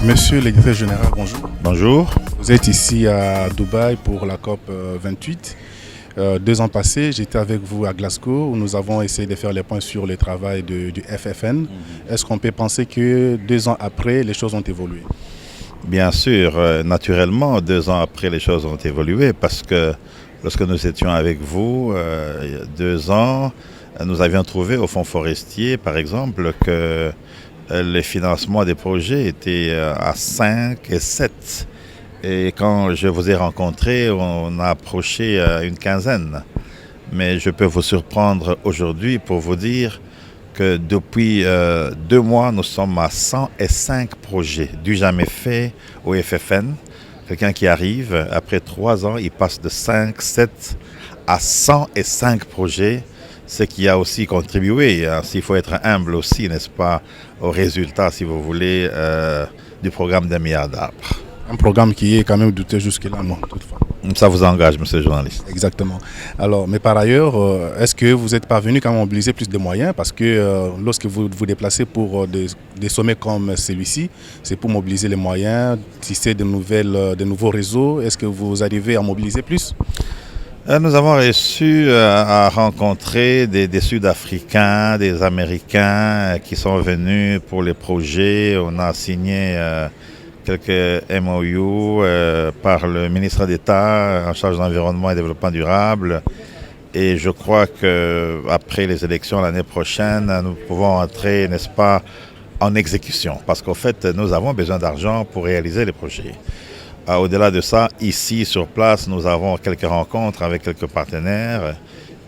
Monsieur le directeur général, bonjour. Bonjour. Vous êtes ici à Dubaï pour la COP 28. 2 ans passés, j'étais avec vous à Glasgow où nous avons essayé de faire les points sur le travail du FFN. Est-ce qu'on peut penser que 2 ans après, les choses ont évolué? Bien sûr, naturellement, 2 ans après, les choses ont évolué parce que lorsque nous étions avec vous, il y a 2 ans, nous avions trouvé au Fonds forestier, par exemple, que les financements des projets étaient à 5 et 7. Et quand je vous ai rencontré, on a approché une quinzaine. Mais je peux vous surprendre aujourd'hui pour vous dire que depuis 2 mois, nous sommes à 105 projets, du jamais fait au FFN. Quelqu'un qui arrive, après 3 ans, il passe de 5, 7 à 105 projets, ce qui a aussi contribué, s'il faut être humble aussi, n'est-ce pas, au résultat, si vous voulez, du programme d'un milliard d'arbres. Un programme qui est quand même douteux jusque-là, non, toutefois. Ça vous engage, monsieur le journaliste. Exactement. Alors, mais par ailleurs, est-ce que vous êtes parvenu quand même à mobiliser plus de moyens? Parce que lorsque vous vous déplacez pour des sommets comme celui-ci, c'est pour mobiliser les moyens, tisser de nouveaux réseaux. Est-ce que vous arrivez à mobiliser plus? Nous avons réussi à rencontrer des Sud-Africains, des Américains qui sont venus pour les projets. On a signé quelques MOU par le ministre d'État en charge de l'environnement et développement durable. Et je crois qu'après les élections l'année prochaine, nous pouvons entrer, n'est-ce pas, en exécution. Parce qu'en fait, nous avons besoin d'argent pour réaliser les projets. Au-delà de ça, ici, sur place, nous avons quelques rencontres avec quelques partenaires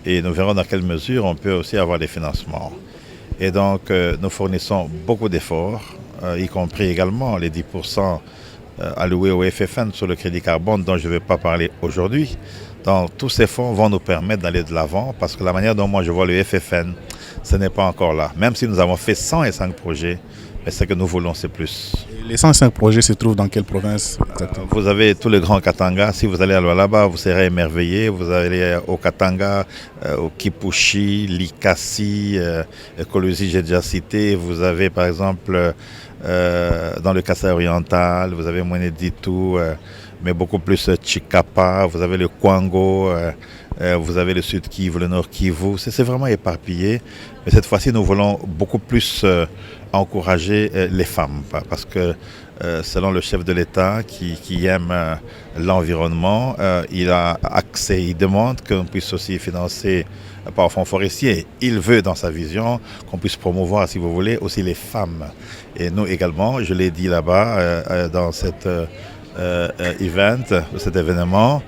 et nous verrons dans quelle mesure on peut aussi avoir des financements. Et donc, nous fournissons beaucoup d'efforts, y compris également les 10% alloués au FFN sur le crédit carbone dont je ne vais pas parler aujourd'hui. Donc, tous ces fonds vont nous permettre d'aller de l'avant parce que la manière dont moi je vois le FFN, ce n'est pas encore là. Même si nous avons fait 105 projets, mais ce que nous voulons, c'est plus. Et les 105 projets se trouvent dans quelle province exactement? Vous avez tout le Grand Katanga. Si vous allez à Lualaba, vous serez émerveillé. Vous allez au Katanga, au Kipushi, Likasi, Kolosi, j'ai déjà cité. Vous avez par exemple dans le Kasaï oriental, vous avez Mweneditu, mais beaucoup plus Chikapa. Vous avez le Kwango, vous avez le Sud Kivu, le Nord Kivu. C'est vraiment éparpillé. Mais cette fois-ci, nous voulons beaucoup plus encourager les femmes parce que selon le chef de l'État qui aime l'environnement, il a accès, il demande qu'on puisse aussi financer par Fonds forestier. Il veut dans sa vision qu'on puisse promouvoir, si vous voulez, aussi les femmes. Et nous également, je l'ai dit là-bas dans cet cet événement,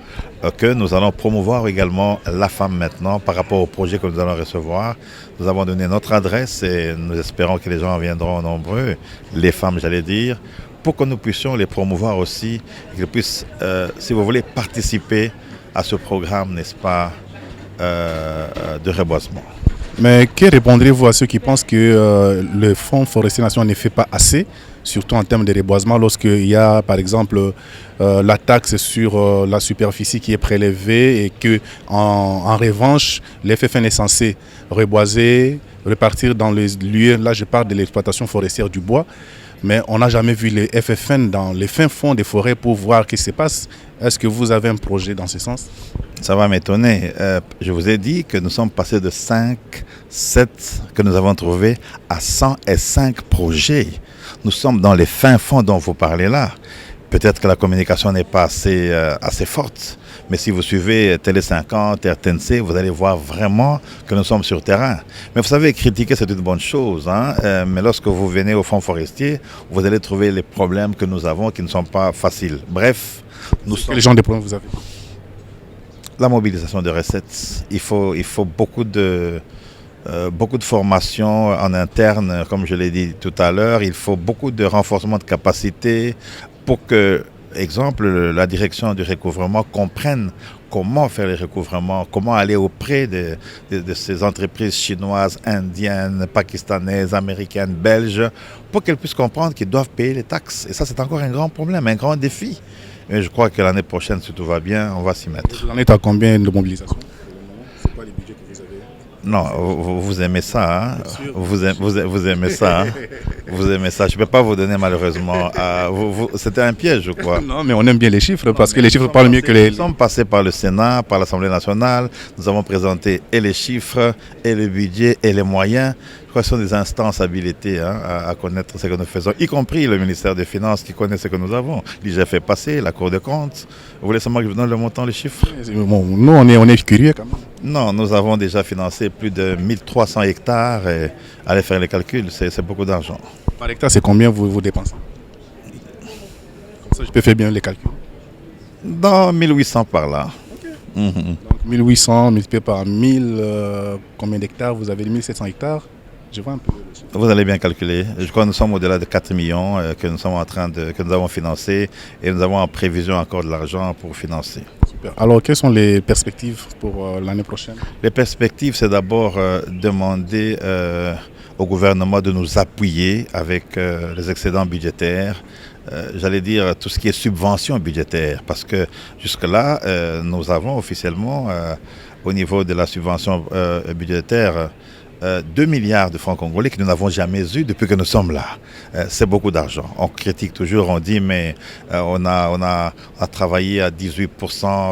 que nous allons promouvoir également la femme maintenant par rapport au projet que nous allons recevoir. Nous avons donné notre adresse et nous espérons que les gens viendront nombreux, les femmes j'allais dire, pour que nous puissions les promouvoir aussi, et qu'ils puissent, si vous voulez, participer à ce programme, n'est-ce pas, de reboisement. Mais que répondrez-vous à ceux qui pensent que le Fonds forestier national ne fait pas assez, surtout en termes de reboisement, lorsqu'il y a par exemple la taxe sur la superficie qui est prélevée et que en revanche, l'FFN est censé reboiser, repartir dans les lieux, là je parle de l'exploitation forestière du bois, mais on n'a jamais vu les FFN dans les fins fonds des forêts pour voir ce qui se passe. Est-ce que vous avez un projet dans ce sens? Ça va m'étonner. Je vous ai dit que nous sommes passés de 5, 7 que nous avons trouvés à 105 projets. Nous sommes dans les fins fonds dont vous parlez là. Peut-être que la communication n'est pas assez forte, mais si vous suivez Télé 50, RTNC, vous allez voir vraiment que nous sommes sur terrain. Mais vous savez, critiquer c'est une bonne chose, hein? Mais lorsque vous venez au Fonds forestier, vous allez trouver les problèmes que nous avons qui ne sont pas faciles. Bref, quel genre de problèmes vous avez? La mobilisation de recettes. Il faut beaucoup de formation en interne, comme je l'ai dit tout à l'heure. Il faut beaucoup de renforcement de capacité pour que, exemple, la direction du recouvrement comprenne comment faire les recouvrements, comment aller auprès de ces entreprises chinoises, indiennes, pakistanaises, américaines, belges, pour qu'elles puissent comprendre qu'ils doivent payer les taxes. Et ça, c'est encore un grand problème, un grand défi. Mais je crois que l'année prochaine, si tout va bien, on va s'y mettre. Vous en êtes à combien de mobilisation? C'est quoi les budgets que vous avez? Non, vous aimez ça, hein? Vous aimez ça, hein? Vous aimez ça. Je ne peux pas vous donner malheureusement. C'était un piège, je crois. Non, mais on aime bien les chiffres parce que les chiffres parlent mieux que les... Nous sommes passés par le Sénat, par l'Assemblée nationale. Nous avons présenté et les chiffres, et le budget, et les moyens. Je crois que ce sont des instances habilitées, hein, à connaître ce que nous faisons, y compris le ministère des Finances qui connaît ce que nous avons. L'IGF est passé, la Cour des comptes. Vous voulez seulement que je vous donne le montant, les chiffres? Bon, nous, on est curieux quand même. Non, nous avons déjà financé plus de 1300 hectares. Et allez faire les calculs, c'est beaucoup d'argent. Par hectare, c'est combien vous dépensez? Comme ça, je peux faire bien les calculs. Dans 1800 par là. Donc 1800 multiplié par 1000, combien d'hectares? Vous avez 1700 hectares. Je vois un peu. Vous allez bien calculer. Je crois que nous sommes au-delà de 4 millions que nous avons financé et nous avons en prévision encore de l'argent pour financer. Super. Alors, quelles sont les perspectives pour l'année prochaine? Les perspectives, c'est d'abord demander au gouvernement de nous appuyer avec les excédents budgétaires. J'allais dire tout ce qui est subvention budgétaire, parce que jusque-là, nous avons officiellement, au niveau de la subvention budgétaire, 2 milliards de francs congolais que nous n'avons jamais eu depuis que nous sommes là. C'est beaucoup d'argent. On critique toujours, on dit, mais on a travaillé à 18%,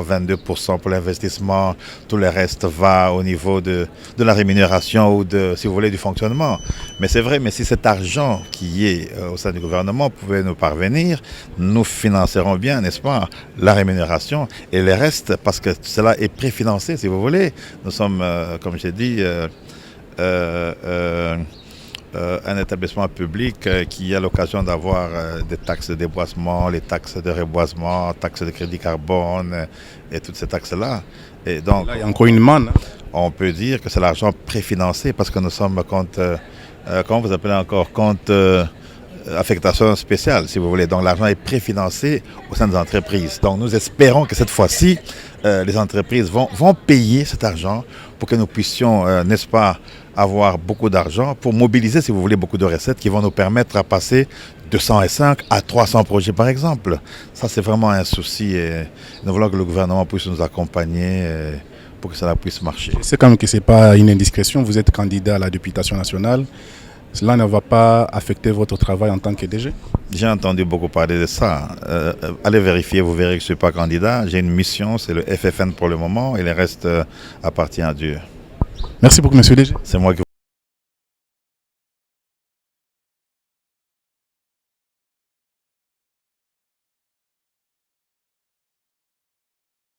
22% pour l'investissement. Tout le reste va au niveau de la rémunération ou, si vous voulez, du fonctionnement. Mais c'est vrai, mais si cet argent qui est au sein du gouvernement pouvait nous parvenir, nous financerons bien, n'est-ce pas, la rémunération et le reste, parce que cela est préfinancé, si vous voulez. Nous sommes, comme j'ai dit, un établissement public qui a l'occasion d'avoir des taxes de déboisement, les taxes de reboisement, taxes de crédit carbone et toutes ces taxes-là. Et donc, là, il y a encore une manne. On peut dire que c'est l'argent préfinancé parce que nous sommes compte, comment vous appelez encore, compte affectation spéciale, si vous voulez. Donc l'argent est préfinancé au sein des entreprises. Donc nous espérons que cette fois-ci, les entreprises vont payer cet argent pour que nous puissions, n'est-ce pas, avoir beaucoup d'argent pour mobiliser, si vous voulez, beaucoup de recettes qui vont nous permettre à passer de 105 à 300 projets, par exemple. Ça, c'est vraiment un souci et nous voulons que le gouvernement puisse nous accompagner pour que cela puisse marcher. Je sais quand même que ce n'est pas une indiscrétion. Vous êtes candidat à la députation nationale. Cela ne va pas affecter votre travail en tant que DG? J'ai entendu beaucoup parler de ça. Allez vérifier, vous verrez que je ne suis pas candidat. J'ai une mission, c'est le FFN pour le moment et le reste appartient à Dieu. Merci beaucoup, monsieur DG. C'est moi qui